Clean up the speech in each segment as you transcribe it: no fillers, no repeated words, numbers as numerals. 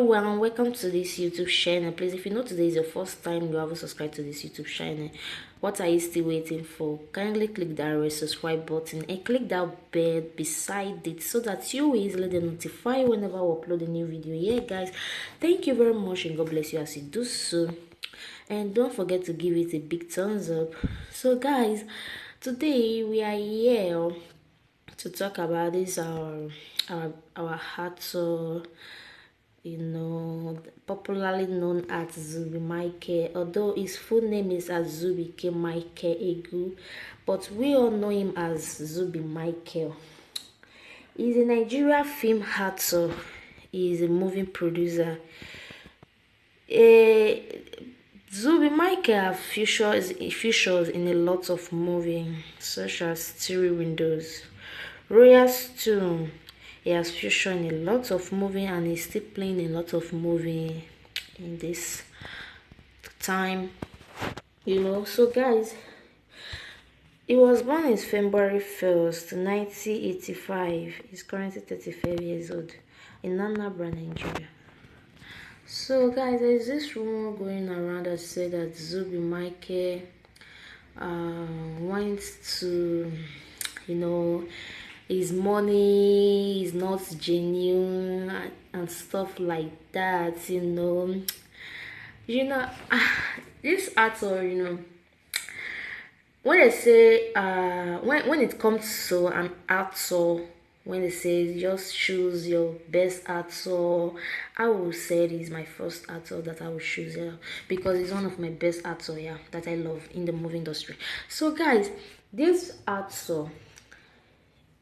everyone, welcome to this YouTube channel. Please, if you know today is your first time you haven't subscribed to this YouTube channel, what are you still waiting for? Kindly click that red subscribe button and click that bell beside it so that you will easily get notified whenever I upload a new video. Yeah guys, thank you very much and God bless you as you do so, and don't forget to give it a big thumbs up. So guys, today we are here to talk about this our actor, popularly known as Zubby Michael, although his full name is Azubike Michael Egu, but we all know him as Zubby Michael. He's a Nigerian film actor. He's a movie producer. Zubby Michael features in a lot of movies such as Stereo Windows, Royal Stone. He has featured in a lot of movies and he's still playing a lot of movies in this time. So guys, he was born in February 1st, 1985. He's currently 35 years old in Anambra, Nigeria. So guys, there's this rumor going around that said that Zubby Michael wants to, his money is not genuine and stuff like that. This actor, when they say when it comes to an actor, when they say just choose your best actor, I will say he's my first actor that I will choose, because he's one of my best actors, that I love in the movie industry. So guys, this actor,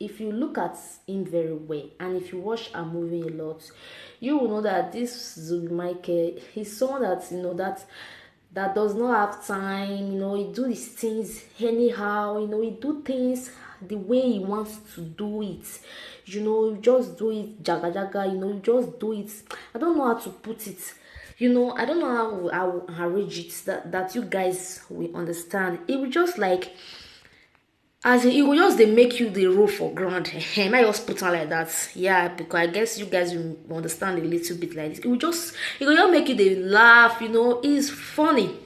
if you look at him very well and if you watch a movie a lot, you will know that this Zubby Michael, he's someone that that does not have time. He do his things anyhow. He do things the way he wants to do it. Just do it jaga jaga. You just do it. I don't know how to put it. I don't know how I arrange it that you guys will understand. It will just like, as in, it will just they make you the rule for ground. Am I just put on like that? Yeah, because I guess you guys will understand a little bit like this. It will just make you the laugh. It's funny,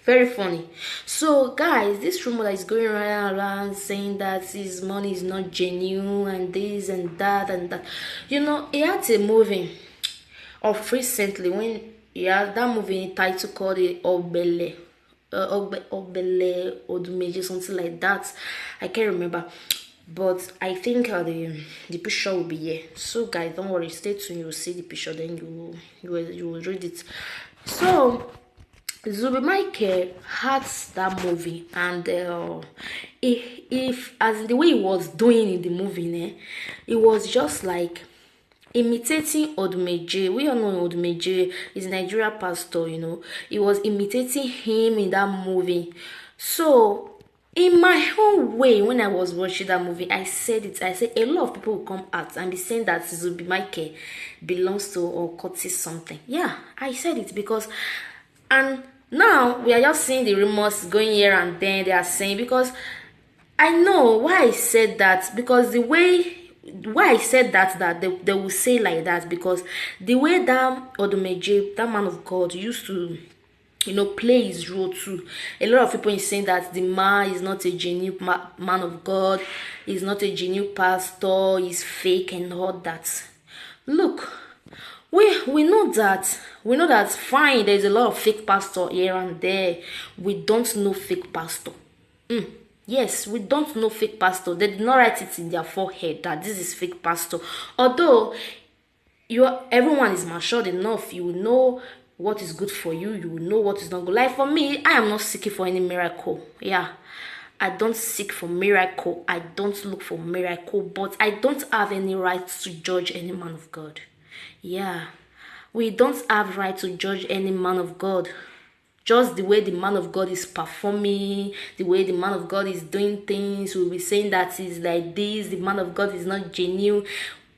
very funny. So guys, this rumor that is going around saying that his money is not genuine and this and that and that. He had a movie of recently when he had that movie title called Obele. Obele Odumeje, something like that. I can't remember, but I think the picture will be here. So guys, don't worry, stay tuned. You will see the picture, then you will read it. So Zubby Michael had that movie, and if as the way he was doing in the movie, it was just like imitating Odumeje. We all know Odumeje is a Nigeria pastor. He was imitating him in that movie. So in my own way, when I was watching that movie, I said a lot of people will come out and be saying that Zubby Michael belongs to or Curtis something. Yeah, I said it because, and now we are just seeing the rumors going here and there. They are saying, because I know why I said that, because the way why I said that they will say like that, because the way that Odumeje, that man of God, used to play his role too. A lot of people is saying that the man is not a genuine man of God, he's not a genuine pastor, he's fake and all that. Look, we know that fine, there's a lot of fake pastor here and there. We don't know fake pastor. Yes, we don't know fake pastor. They did not write it in their forehead that this is fake pastor. Although everyone is matured enough, you will know what is good for you. You will know what is not good. Like for me, I am not seeking for any miracle. Yeah, I don't seek for miracle. I don't look for miracle. But I don't have any right to judge any man of God. Yeah, we don't have right to judge any man of God. Just the way the man of God is performing, the way the man of God is doing things, we'll be saying that he's like this, the man of God is not genuine.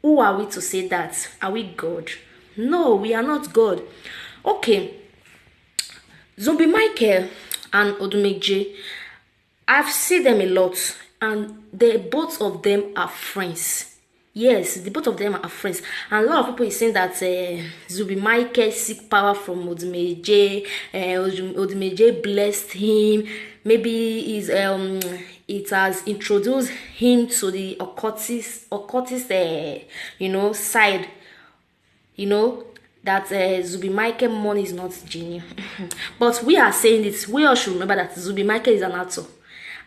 Who are we to say that? Are we God? No, we are not God. Okay, Zubby Michael and Odumeje, I've seen them a lot, and both of them are friends. Yes, the both of them are friends. And a lot of people is saying that Zubi Michael seek power from Odumeje. Odumeje blessed him. Maybe is it has introduced him to the occultist side. You know that Zubi Michael money is not genuine. But we are saying this. We all should remember that Zubi Michael is an actor.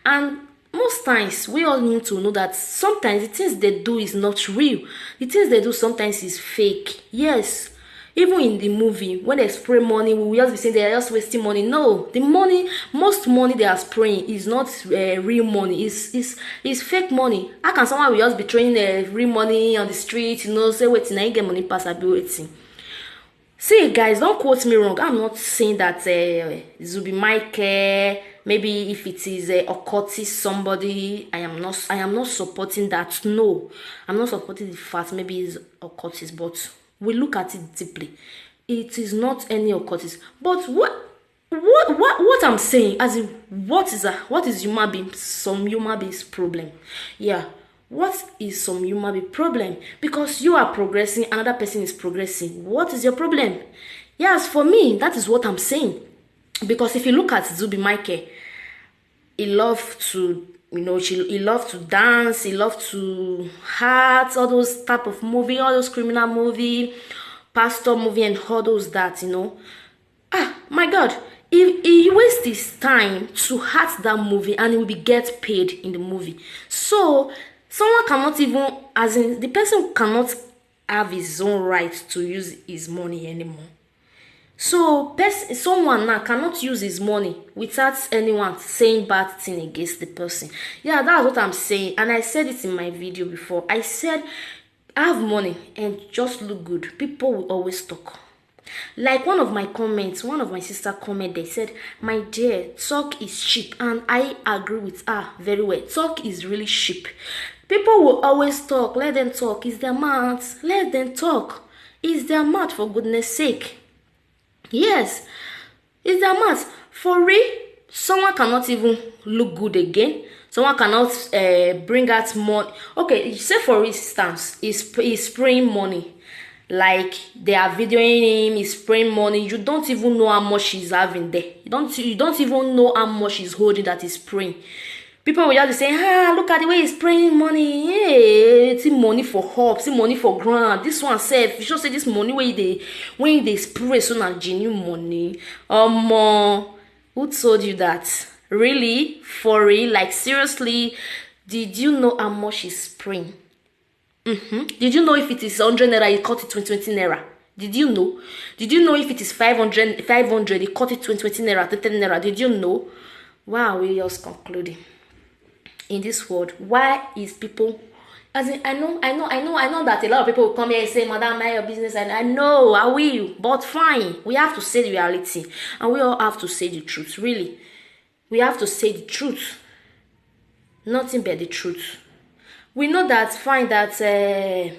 And most times, we all need to know that sometimes the things they do is not real. The things they do sometimes is fake. Yes. Even in the movie, when they spray money, we will just be saying they are just wasting money. No, the money, most money they are spraying is not real money. It's fake money. How can someone will just be throwing real money on the street, say waiting, I get money pass, I be waiting. See, guys, don't quote me wrong. I'm not saying that Zubi Michael, maybe if it is a occultist somebody, I am not supporting that. No, I'm not supporting the fact maybe it's occultist, but we look at it deeply. It is not any occultist. But what I'm saying, as in what is human being, some human being's problem? Yeah. What is some human being problem? Because you are progressing, another person is progressing. What is your problem? Yes, for me, that is what I'm saying. Because if you look at Zubi Michael, he loved to, he loved to dance, he loved to act, all those type of movie, all those criminal movie, pastor movie, and all those that, my God. He wastes his time to act that movie and he will get paid in the movie. So someone cannot even, as in the person cannot have his own right to use his money anymore. So someone now cannot use his money without anyone saying bad thing against the person. Yeah, that's what I'm saying. And I said it in my video before. I said, have money and just look good. People will always talk. Like one of my sister comment, they said, my dear, talk is cheap. And I agree with her very well. Talk is really cheap. People will always talk. Let them talk. It's their mouth. Let them talk. It's their mouth, for goodness sake. Yes. It's their mouth. For real, someone cannot even look good again. Someone cannot bring out money. Okay, say for instance, he's spraying money. Like they are videoing him, he's spraying money. You don't even know how much he's having there. You don't even know how much he's holding that he's spraying. People will just be saying, look at the way he's spraying money. Hey, it's money for hops, it's money for grant. This one safe. You should say this money when they spray so not genuine money. Who told you that? Really? For real? Like seriously? Did you know how much he's spraying? Did you know if it is 100 naira, he cut it 20 naira? Did you know? Did you know if it is 500, he cut it 20 naira, 10 naira? Did you know? Wow, we just concluding. In this world, why is people, as in, I know that a lot of people will come here and say, Madam, mind your business, and I know, I will, but fine, we have to say the reality, and we all have to say the truth, really. We have to say the truth, nothing but the truth. We know that, fine, that a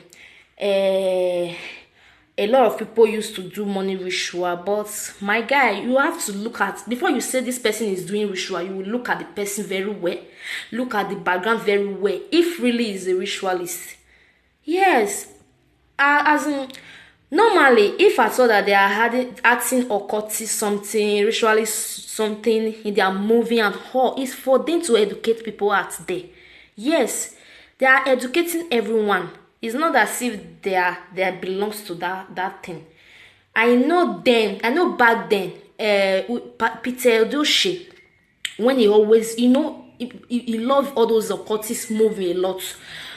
lot of people used to do money ritual, but my guy, you have to look at, before you say this person is doing ritual, you will look at the person very well, look at the background very well, if really is a ritualist. Yes, as in, normally, if I saw that they are acting occultist something, ritualist something in their movie and all, it's for them to educate people out there. Yes, they are educating everyone. It's not as if they belongs to that thing. I know back then, Peter Edochie, when he always, he loved all those occultist movie a lot.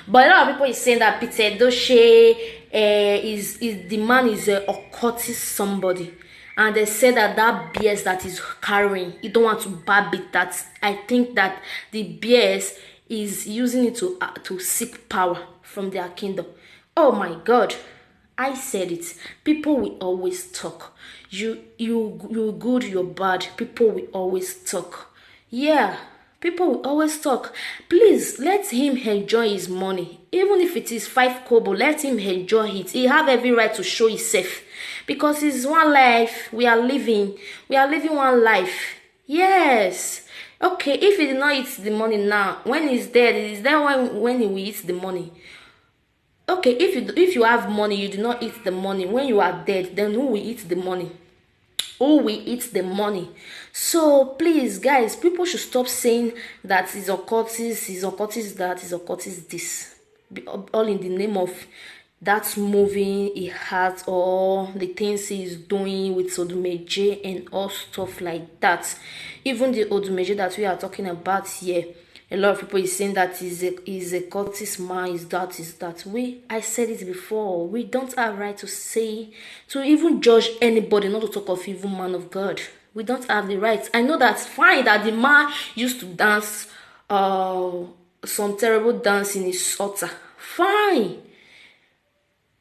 But a lot of people is saying that Peter Edochie is the man is a occultist somebody. And they say that BS that he's carrying, he don't want to barb it. That I think that the BS is using it to seek power from their kingdom. Oh my God, I said it. People will always talk. You good, you're bad. People will always talk. Yeah, people will always talk. Please let him enjoy his money. Even if it is 5 kobo, let him enjoy it. He have every right to show himself. Because it's one life we are living. We are living one life. Yes. Okay, if he did not eat the money now, when he's dead, is there when he will eat the money? Okay, if you have money, you do not eat the money. When you are dead, then who will eat the money? Who will eat the money? So please, guys, people should stop saying that he's occultist, he's occultist that, he's occultist this, all in the name of that movie he has, or the things he's doing with Odumeje and all stuff like that. Even the Odumeje that we are talking about here, a lot of people is saying that he's a cultist man, is that. I said it before, we don't have right to say, to even judge anybody, not to talk of evil man of God. We don't have the right. I know that's fine that the man used to dance some terrible dance in his altar. Fine.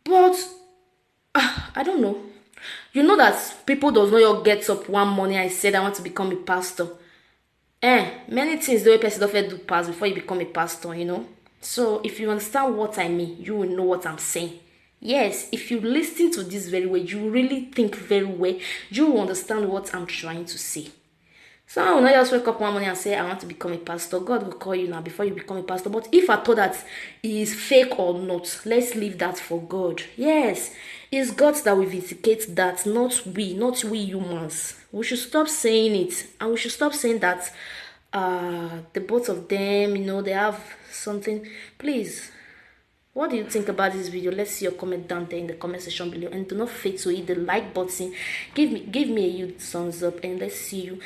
But I don't know. You know that people does not get up one morning I said I want to become a pastor. Many things the way person don't do pass before you become a pastor, you know. So if you understand what I mean, you will know what I'm saying. Yes, if you listen to this very well, you really think very well, you will understand what I'm trying to say. So I will not just wake up one morning and say I want to become a pastor. God will call you now before you become a pastor. But if I thought that he is fake or not, let's leave that for God. Yes, it's God that will vindicate that, not we humans. We should stop saying it, and we should stop saying that the both of them, you know, they have something. Please, what do you think about this video? Let's see your comment down there in the comment section below, and do not forget to hit the like button. Give me a huge thumbs up, and let's see you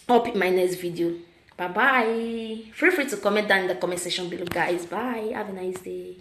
up in my next video. Bye bye. Feel free to comment down in the comment section below, guys. Bye. Have a nice day.